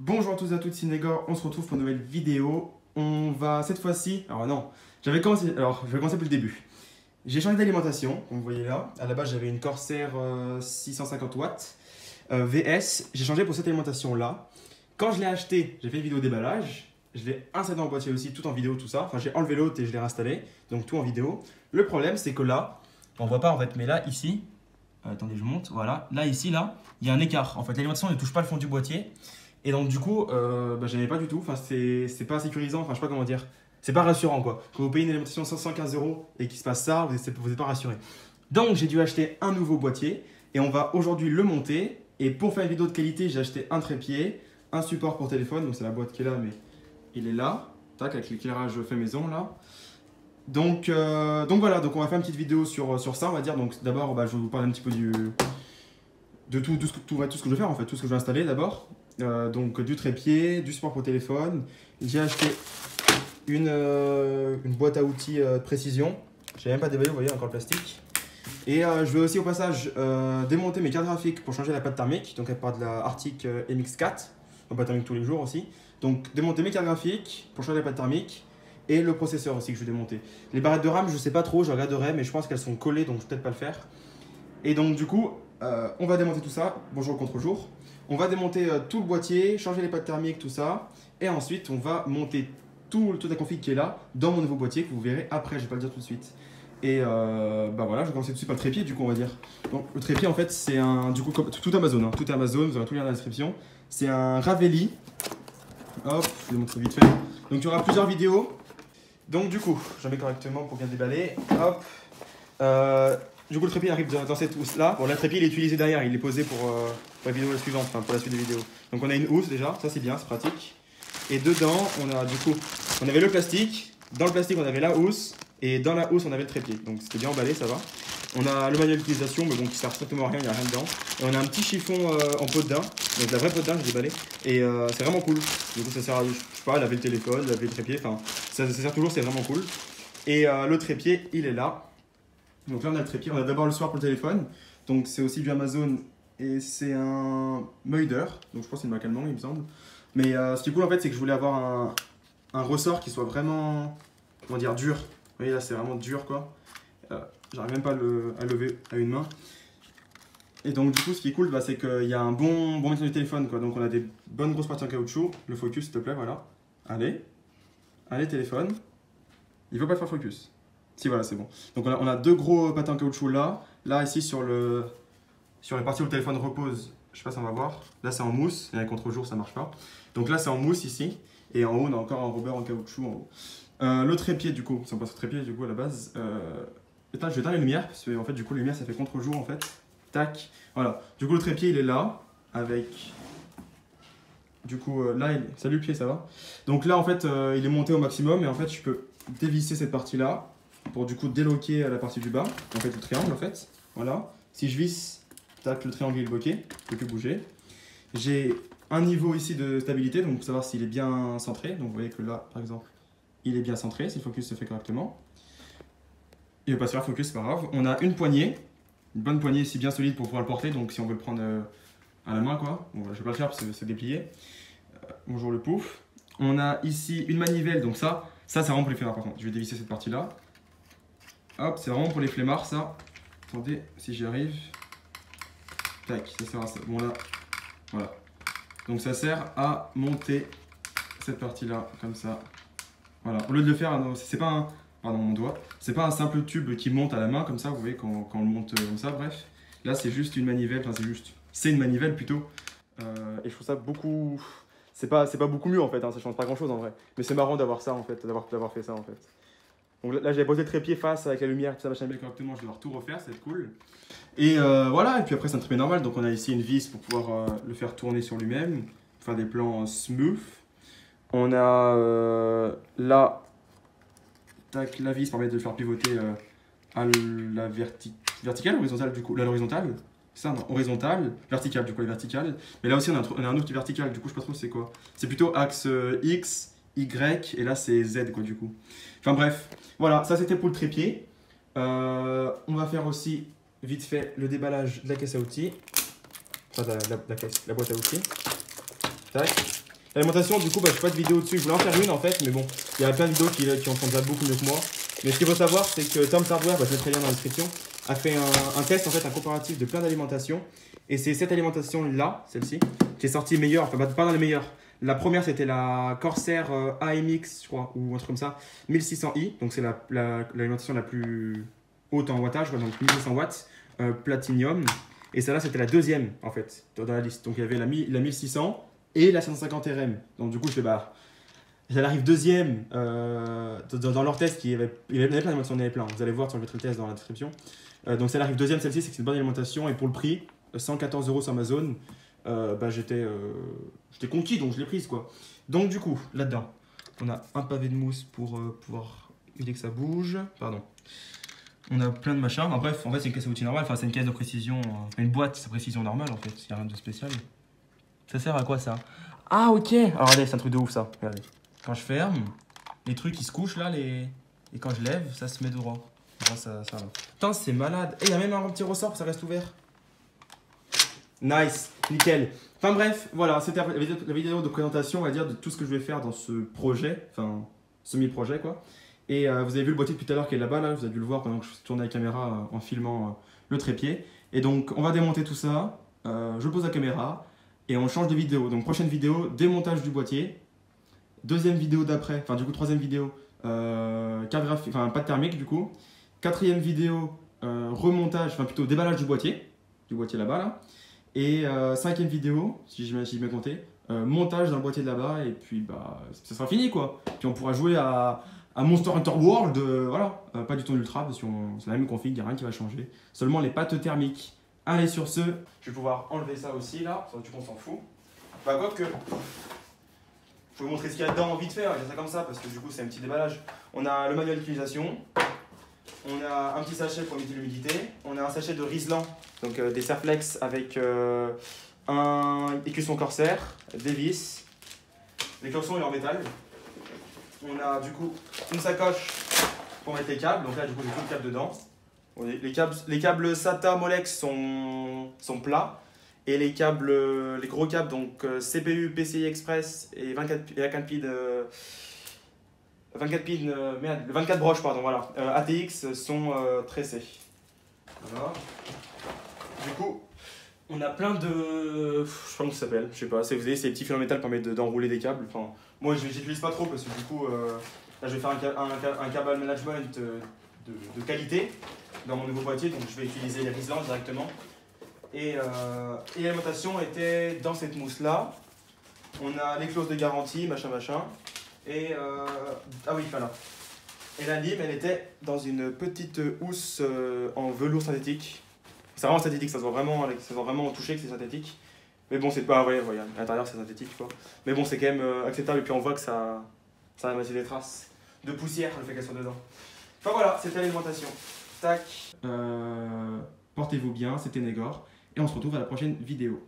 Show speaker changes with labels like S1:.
S1: Bonjour à tous et à toutes, c'est Négor, on se retrouve pour une nouvelle vidéo. On va cette fois-ci... Alors non, je vais commencer depuis le début. J'ai changé d'alimentation, comme vous voyez là. À la base, j'avais une Corsair 650 watts VS. J'ai changé pour cette alimentation-là. Quand je l'ai acheté, j'ai fait une vidéo déballage. Je l'ai installé dans le boîtier aussi, tout en vidéo, tout ça. Enfin, j'ai enlevé l'autre et je l'ai réinstallé, donc tout en vidéo. Le problème, c'est que là, on voit pas en fait, mais là, ici... attendez, je monte, voilà. Là, ici, là, il y a un écart. En fait, l'alimentation ne touche pas le fond du boîtier. Et donc, du coup, j'aimais pas du tout. Enfin, c'est pas sécurisant. Enfin, je sais pas comment dire. C'est pas rassurant, quoi. Quand vous payez une alimentation 115 € et qu'il se passe ça, vous êtes pas rassuré. Donc, j'ai dû acheter un nouveau boîtier. Et on va aujourd'hui le monter. Et pour faire une vidéo de qualité, j'ai acheté un trépied, un support pour téléphone. Donc, c'est la boîte qui est là, mais il est là. Tac, avec l'éclairage fait maison, là. Donc voilà, donc on va faire une petite vidéo sur ça, on va dire. Donc d'abord, je vais vous parler un petit peu de tout ce que je vais faire en fait, tout ce que je vais installer d'abord. Donc du trépied, du support pour téléphone. J'ai acheté une boîte à outils de précision. Je n'ai même pas déballé, vous voyez, encore le plastique. Et je vais aussi au passage démonter mes cartes graphiques pour changer la pâte thermique. Donc elle part de la Arctic MX4, donc pâte thermique tous les jours aussi. Donc démonter mes cartes graphiques pour changer la pâte thermique. Et le processeur aussi que je vais démonter. Les barrettes de RAM, je sais pas trop, je regarderai, mais je pense qu'elles sont collées, donc je vais peut-être pas le faire. Et donc du coup, on va démonter tout ça. Bonjour le contre-jour. On va démonter tout le boîtier, changer les pâtes thermiques, tout ça. Et ensuite, on va monter toute la config qui est là dans mon nouveau boîtier que vous verrez après, je vais pas le dire tout de suite. Et voilà, je vais commencer tout de suite par le trépied du coup, on va dire. Donc le trépied en fait, c'est un, du coup, tout Amazon, hein, tout est Amazon, vous aurez tout lien dans la description. C'est un Ravelli. Hop, je vais vous montrer vite fait. Donc il y aura plusieurs vidéos. Donc du coup, je mets correctement pour bien déballer. Hop. Du coup, le trépied arrive dans cette housse-là. Bon, le trépied, il est utilisé derrière. Il est posé pour la vidéo suivante, enfin pour la suite des vidéos. Donc on a une housse déjà. Ça, c'est bien, c'est pratique. Et dedans, on a du coup, on avait le plastique. Dans le plastique, on avait la housse. Et dans la housse, on avait le trépied. Donc c'était bien emballé, ça va. On a le manuel d'utilisation, mais bon, qui sert strictement à rien, il n'y a rien dedans. Et on a un petit chiffon en peau de daim. Donc la vraie peau de daim, j'ai déballé. Et c'est vraiment cool. Du coup, ça sert à, je sais pas, laver le téléphone, laver le trépied. Enfin, ça sert toujours, c'est vraiment cool. Et le trépied, il est là. Donc là, on a le trépied. On a d'abord le support pour le téléphone. Donc c'est aussi du Amazon. Et c'est un Meuder. Donc je pense que c'est une marque allemande, il me semble. Mais ce qui est cool, en fait, c'est que je voulais avoir un ressort qui soit vraiment, comment dire, dur. Vous voyez, là, c'est vraiment dur, quoi. J'arrive même pas à lever à une main. Et donc du coup, ce qui est cool, c'est qu'il y a un bon maintien du téléphone, quoi. Donc on a des bonnes grosses parties en caoutchouc. Le focus, s'il te plaît, voilà. Allez, téléphone. Il veut pas faire focus. Si, voilà, c'est bon. Donc on a deux gros patins en caoutchouc là. Là, ici, sur les parties où le téléphone repose, je sais pas si on va voir. Là, c'est en mousse. Et à contre-jour, ça marche pas. Donc là, c'est en mousse ici. Et en haut, on a encore un rubber en caoutchouc en haut. Le trépied, du coup, si on passe au trépied, du coup, à la base. Je vais éteindre les lumières, parce que en fait, du coup, les lumières, ça fait contre-jour, en fait. Tac. Voilà. Du coup, le trépied, il est là, avec... Du coup, là, salut le pied, ça va? Donc là, en fait, il est monté au maximum, et en fait, je peux dévisser cette partie-là, pour du coup déloquer la partie du bas, en fait, le triangle, en fait. Voilà. Si je visse, tac, le triangle, il est bloqué, je peux plus bouger. J'ai un niveau ici de stabilité, donc pour savoir s'il est bien centré. Donc vous voyez que là, par exemple, il est bien centré, si le focus se fait correctement. Il ne veut pas se faire focus, c'est pas grave. On a une poignée, une bonne poignée ici bien solide pour pouvoir le porter, donc si on veut le prendre à la main, quoi. Bon, je vais pas le faire parce que c'est déplié. Bonjour le pouf. On a ici une manivelle, donc ça c'est vraiment pour les flemmards par contre. Je vais dévisser cette partie-là. Hop, c'est vraiment pour les flemmards ça. Attendez, si j'y arrive. Tac, ça sert à ça. Bon là, voilà. Donc ça sert à monter cette partie-là, comme ça. Voilà, au lieu de le faire, c'est pas un... Pardon, mon doigt. C'est pas un simple tube qui monte à la main, comme ça, vous voyez, quand on le monte comme ça, bref. Là, c'est juste une manivelle, enfin c'est une manivelle plutôt. Et je trouve ça beaucoup... C'est pas beaucoup mieux en fait, hein, ça change pas grand-chose en vrai. Mais c'est marrant d'avoir ça en fait, d'avoir fait ça en fait. Donc là, j'avais posé le trépied face avec la lumière, tout ça machin bien correctement, je vais devoir tout refaire, c'est cool. Et voilà, et puis après c'est un trépied normal, donc on a ici une vis pour pouvoir le faire tourner sur lui-même, faire des plans smooth. On a là, tac, la vis permet de le faire pivoter à la verticale, horizontale du coup, là l'horizontale. Ça, non, horizontale, verticale du coup, la verticale. Mais là aussi on a un autre qui est vertical, du coup je sais pas trop c'est quoi. C'est plutôt axe X, Y, et là c'est Z quoi du coup. Enfin bref, voilà, ça c'était pour le trépied. On va faire aussi vite fait le déballage de la caisse à outils. Enfin la boîte à outils. Tac. L'alimentation, du coup, bah, je fais pas de vidéo dessus. Je voulais en faire une en fait, mais bon, il y a plein de vidéos qui en font déjà beaucoup mieux que moi. Mais ce qu'il faut savoir, c'est que Tom Hardware, bah, je mettrai le lien dans la description, a fait un test, en fait, un comparatif de plein d'alimentations. Et c'est cette alimentation-là, celle-ci, qui est sortie meilleure, enfin pas dans les meilleures. La première, c'était la Corsair AMX, je crois, ou un truc comme ça, 1600i. Donc c'est l'alimentation la plus haute en wattage, donc 1200 watts, Platinum. Et celle-là, c'était la deuxième, en fait, dans la liste. Donc il y avait la 1600 et la 550 RM. Donc du coup, je fais bah. Elle arrive deuxième dans leur test, il y avait plein d'alimentation, il y en avait plein. Vous allez voir, je mettrai le test dans la description. Donc elle arrive deuxième, celle-ci, c'est que c'est une bonne alimentation. Et pour le prix, 114 € sur Amazon, bah, j'étais conquis, donc je l'ai prise quoi. Donc du coup, là-dedans, on a un pavé de mousse pour pouvoir éviter que ça bouge. Pardon. On a plein de machins. Enfin, bref, en fait, c'est une caisse à outils normale. Enfin, c'est une caisse de précision, une boîte de précision normale en fait. Il n'y a rien de spécial. Ça sert à quoi ça? Ah, ok. Alors, regardez, c'est un truc de ouf ça. Regardez. Quand je ferme, les trucs ils se couchent là, et quand je lève, ça se met droit. Ça va. Putain, c'est malade. Et il y a même un petit ressort, ça reste ouvert. Nice, nickel. Enfin bref, voilà, c'était la vidéo de présentation, on va dire, de tout ce que je vais faire dans ce projet, enfin, semi-projet quoi. Et vous avez vu le boîtier depuis tout à l'heure qui est là-bas, là, vous avez dû le voir pendant que je tournais la caméra en filmant le trépied. Et donc, on va démonter tout ça, je pose la caméra, et on change de vidéo. Donc, prochaine vidéo, démontage du boîtier. Deuxième vidéo d'après, enfin du coup troisième vidéo, carte graphique, enfin pas de thermique du coup. Quatrième vidéo, remontage, enfin plutôt déballage du boîtier là-bas là. Et cinquième vidéo, si j'ai bien compté, montage dans le boîtier de là-bas et puis bah ça sera fini quoi. Puis on pourra jouer à Monster Hunter World, voilà, pas du tout en ultra parce que c'est la même config, il n'y a rien qui va changer. Seulement les pattes thermiques. Allez sur ce, je vais pouvoir enlever ça aussi là, du coup on s'en fout. Bah quoi que... Je vais vous montrer ce qu'il y a dedans vite fait, j'ai ça comme ça parce que du coup c'est un petit déballage. On a le manuel d'utilisation, on a un petit sachet pour éviter l'humidité, on a un sachet de Riesland, donc des Serflex avec un écusson Corsair, des vis, l'écusson est en métal. On a du coup une sacoche pour mettre les câbles, donc là du coup j'ai tout le câble dedans. Les câbles SATA Molex sont plats. Et les gros câbles, donc CPU, PCI Express et 24 broches, pardon, voilà, ATX sont tressés. Voilà. Du coup, on a plein de... Je sais pas comment ça s'appelle, je sais pas, vous savez, ces petits fils en métal qui permettent d'enrouler des câbles. Enfin, moi, je n'utilise pas trop parce que du coup, là, je vais faire un câble management de qualité dans mon nouveau boîtier, donc je vais utiliser les Riesland directement. Et l'alimentation était dans cette mousse là. On a les clauses de garantie, machin. Et ah oui, voilà. Et la lime, elle était dans une petite housse en velours synthétique. C'est vraiment synthétique, ça se voit vraiment au toucher que c'est synthétique. Mais bon, c'est pas, ouais, à l'intérieur c'est synthétique quoi. Mais bon, c'est quand même acceptable et puis on voit que ça a laissé des traces de poussière le fait qu'elle soit dedans. Enfin voilà, c'était l'alimentation. Tac. Portez-vous bien, c'était Négor. Et on se retrouve à la prochaine vidéo.